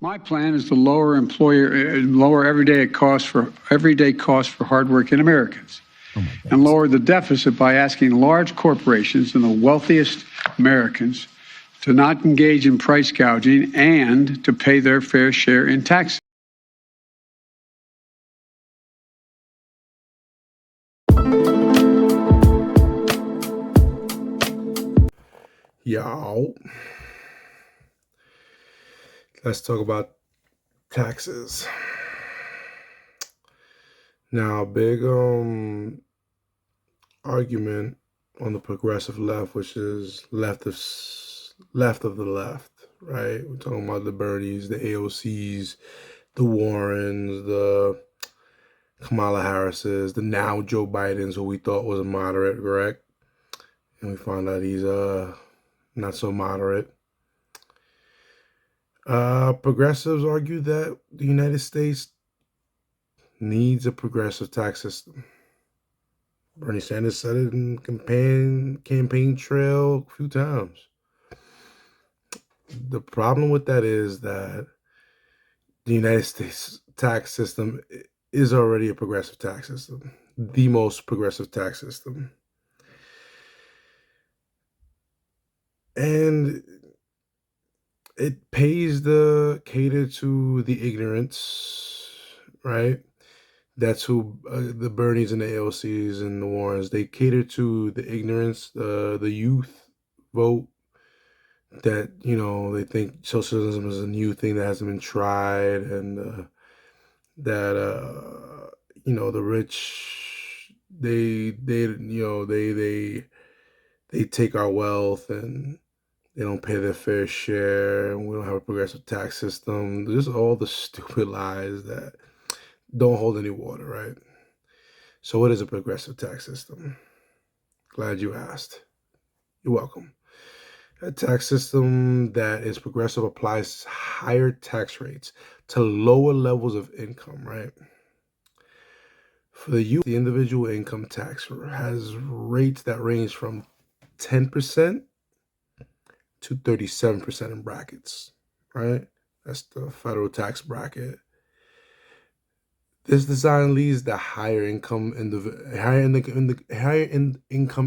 My plan is to lower everyday costs for hardworking Americans, and lower the deficit by asking large corporations and the wealthiest Americans to not engage in price gouging and to pay their fair share in taxes. Y'all, let's talk about taxes. Now, big argument on the progressive left, which is left of the left, right? We're talking about the Bernies, the AOCs, the Warrens, the Kamala Harrises, the now Joe Bidens, who we thought was a moderate, correct? And we found out he's not so moderate. Progressives argue that the United States needs a progressive tax system. Bernie Sanders said it in campaign trail a few times. The problem with that is that the United States tax system is already a progressive tax system, the most progressive tax system. And it pays to cater to the ignorance, right? That's who the Bernies and the AOCs and the Warrens, they cater to the ignorance, the youth vote that, they think socialism is a new thing that hasn't been tried, and that, the rich, they take our wealth and they don't pay their fair share, and we don't have a progressive tax system. Just all the stupid lies that don't hold any water, right? So what is a progressive tax system? Glad you asked. You're welcome. A tax system that is progressive applies higher tax rates to lower levels of income, right? For the youth, the individual income tax has rates that range from 10% to 37% in brackets, right? That's the federal tax bracket. This design leads the higher income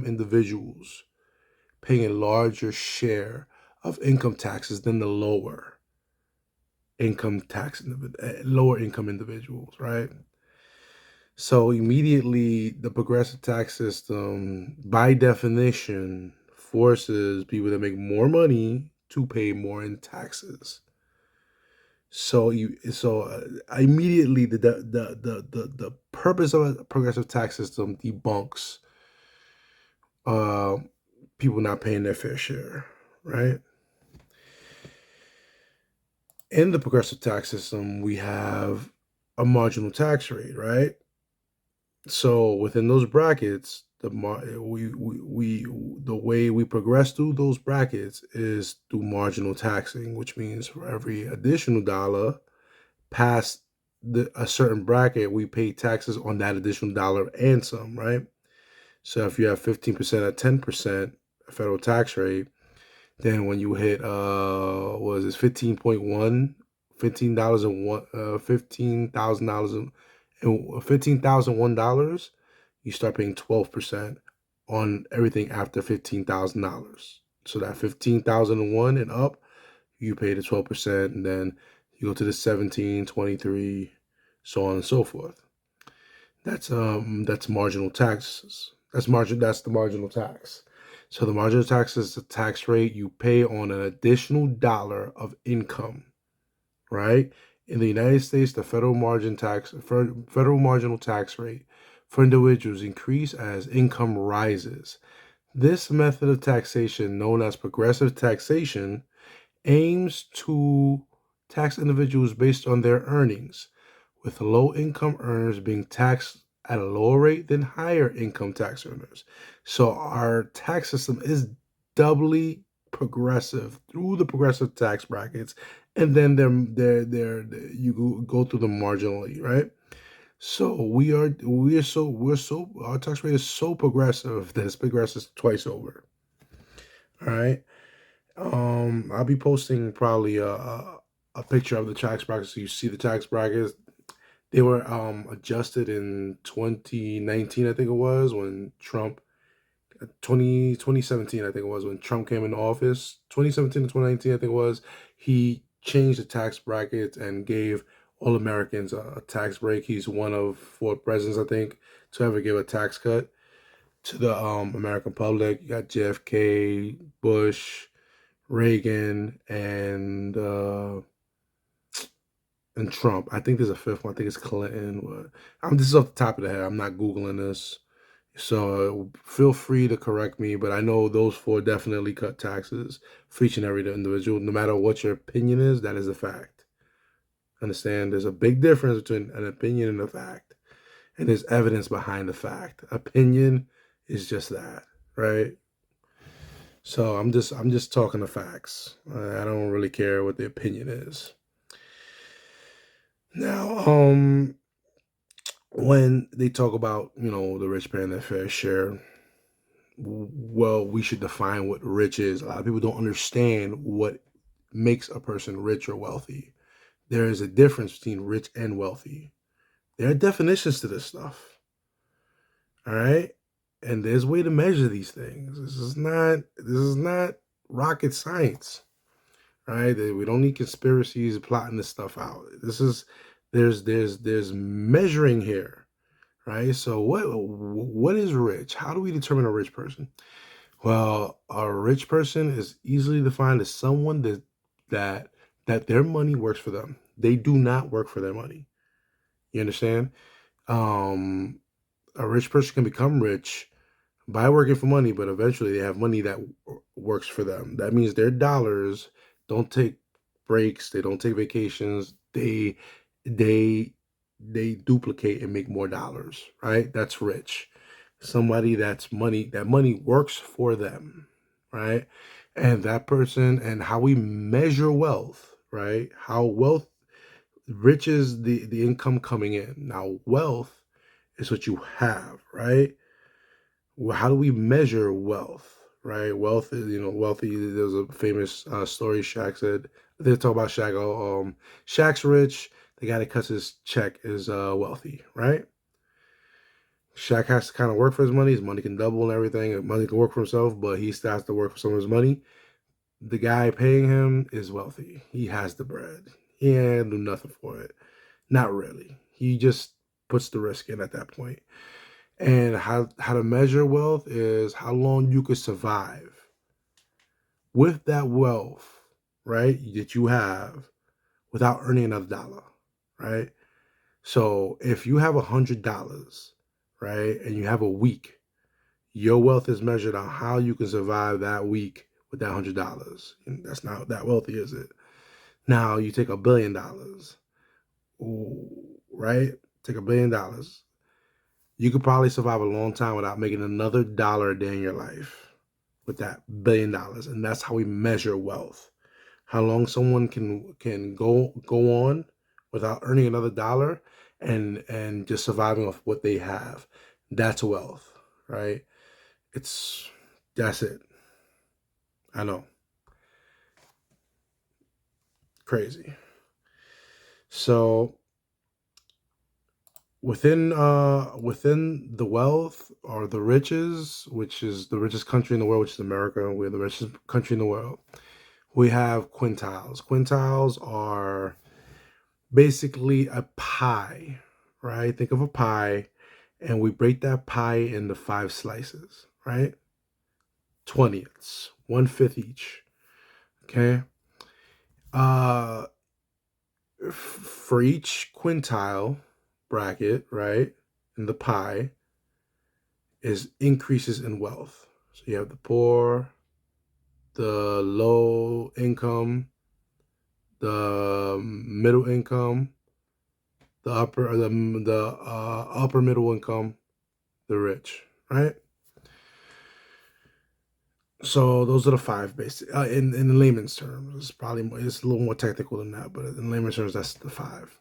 individuals paying a larger share of income taxes than the lower income individuals, right? So immediately, the progressive tax system, by definition, forces people that make more money to pay more in taxes. So immediately the purpose of a progressive tax system debunks people not paying their fair share, right? In the progressive tax system, we have a marginal tax rate, right? So within those brackets, the way we progress through those brackets is through marginal taxing, which means for every additional dollar past a certain bracket, we pay taxes on that additional dollar and some, right? So if you have 15% at 10% federal tax rate, then when you hit what is this, $15,001, $15,001, you start paying 12% on everything after $15,000. So that 15,001 and up, you pay the 12%, and then you go to the 17, 23, so on and so forth. That's marginal taxes. That's the marginal tax. So the marginal tax is the tax rate you pay on an additional dollar of income, right? In the United States, the federal marginal tax rate for individuals increase as income rises. This method of taxation, known as progressive taxation, aims to tax individuals based on their earnings, with low-income earners being taxed at a lower rate than higher income tax earners. So our tax system is doubly progressive through the progressive tax brackets, and then you go through the marginally, right? So our tax rate is so progressive that it's progressive twice over. All right. I'll be posting probably a picture of the tax brackets. So you see the tax brackets. They were adjusted in 2019, I think it was, when Trump 2017, I think it was, when Trump came into office. 2017 to 2019, I think it was. He changed the tax brackets and gave all Americans a tax break. He's one of 4 presidents, I think, to ever give a tax cut to the American public. You got JFK, Bush, Reagan, and Trump. I think there's a 5th one. I think it's Clinton. This is off the top of the head. I'm not Googling this. So feel free to correct me, but I know those 4 definitely cut taxes for each and every individual. No matter what your opinion is, that is a fact. Understand? There's a big difference between an opinion and a fact. And there's evidence behind the fact. Opinion is just that, right? So I'm just talking the facts. I don't really care what the opinion is. Now, when they talk about, the rich paying their fair share, well, we should define what rich is. A lot of people don't understand what makes a person rich or wealthy. There is a difference between rich and wealthy. There are definitions to this stuff. All right? And there's a way to measure these things. This is not rocket science. All right? We don't need conspiracies plotting this stuff out. There's measuring here. Right? So what is rich? How do we determine a rich person? Well, a rich person is easily defined as someone that their money works for them. They do not work for their money. You understand? A rich person can become rich by working for money, but eventually they have money that works for them. That means their dollars don't take breaks. They don't take vacations. They duplicate and make more dollars, right? That's rich. Somebody that money works for them, right? And that person, and how we measure wealth, right? Rich is the income coming in. Now, wealth is what you have, right? Well, how do we measure wealth, right? Wealth is, wealthy. There's a famous story Shaq said. They talk about Shaq. Shaq's rich. The guy that cuts his check is wealthy, right? Shaq has to kind of work for his money. His money can double and everything. His money can work for himself, but he still has to work for some of his money. The guy paying him is wealthy. He has the bread. He ain't do nothing for it. Not really. He just puts the risk in at that point. And how to measure wealth is how long you could survive with that wealth, right, that you have without earning another dollar, right? So if you have $100, right, and you have a week, your wealth is measured on how you can survive that week with that $100. And that's not that wealthy, is it? Now you take $1 billion, right? Take $1 billion. You could probably survive a long time without making another dollar a day in your life with that $1 billion. And that's how we measure wealth. How long someone can go on without earning another dollar and just surviving off what they have. That's wealth, right? That's it. I know. Crazy. So within the wealth or the riches, which is the richest country in the world, which is America, we're the richest country in the world, we have quintiles. Quintiles are basically a pie, right? Think of a pie, and we break that pie into 5 slices, right? 20ths, 1/5 each. Okay. For each quintile bracket, right, in the pie is increases in wealth. So you have the poor, the low income, the middle income, the upper middle income, the rich, right? So those are the 5 basic. In layman's terms, it's a little more technical than that, but in layman's terms, that's the 5.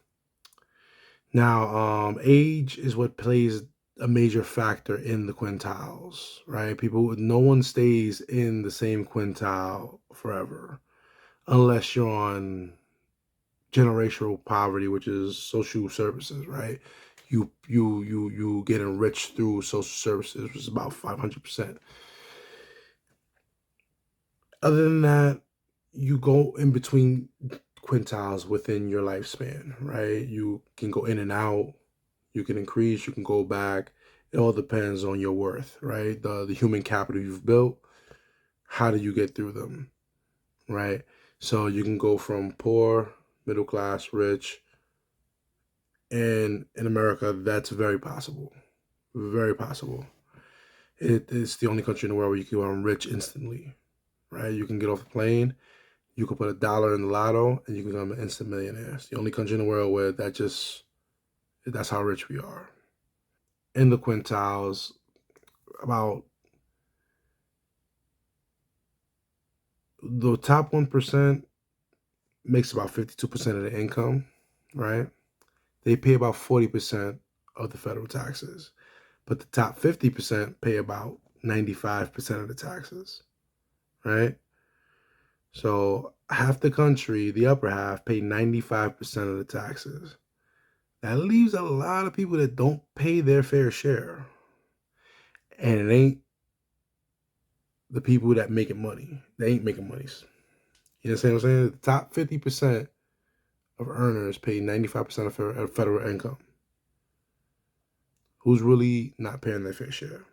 Now, age is what plays a major factor in the quintiles, right? No one stays in the same quintile forever, unless you're on generational poverty, which is social services, right? You get enriched through social services, which is about 500%. Other than that, you go in between quintiles within your lifespan, right? You can go in and out, you can increase, you can go back. It all depends on your worth, right? The human capital you've built, how do you get through them, right? So you can go from poor, middle class, rich, and in America, that's very possible. Very possible. It is the only country in the world where you can become rich instantly, right? You can get off a plane, you can put $1 in the lotto, and you can become an instant millionaire. It's the only country in the world where that's how rich we are. In the quintiles, about the top 1% makes about 52% of the income, right? They pay about 40% of the federal taxes, but the top 50% pay about 95% of the taxes, right? So half the country, the upper half, pay 95% of the taxes. That leaves a lot of people that don't pay their fair share. And it ain't the people that making money. They ain't making money. You understand what I'm saying? The top 50% of earners pay 95% of federal income. Who's really not paying their fair share?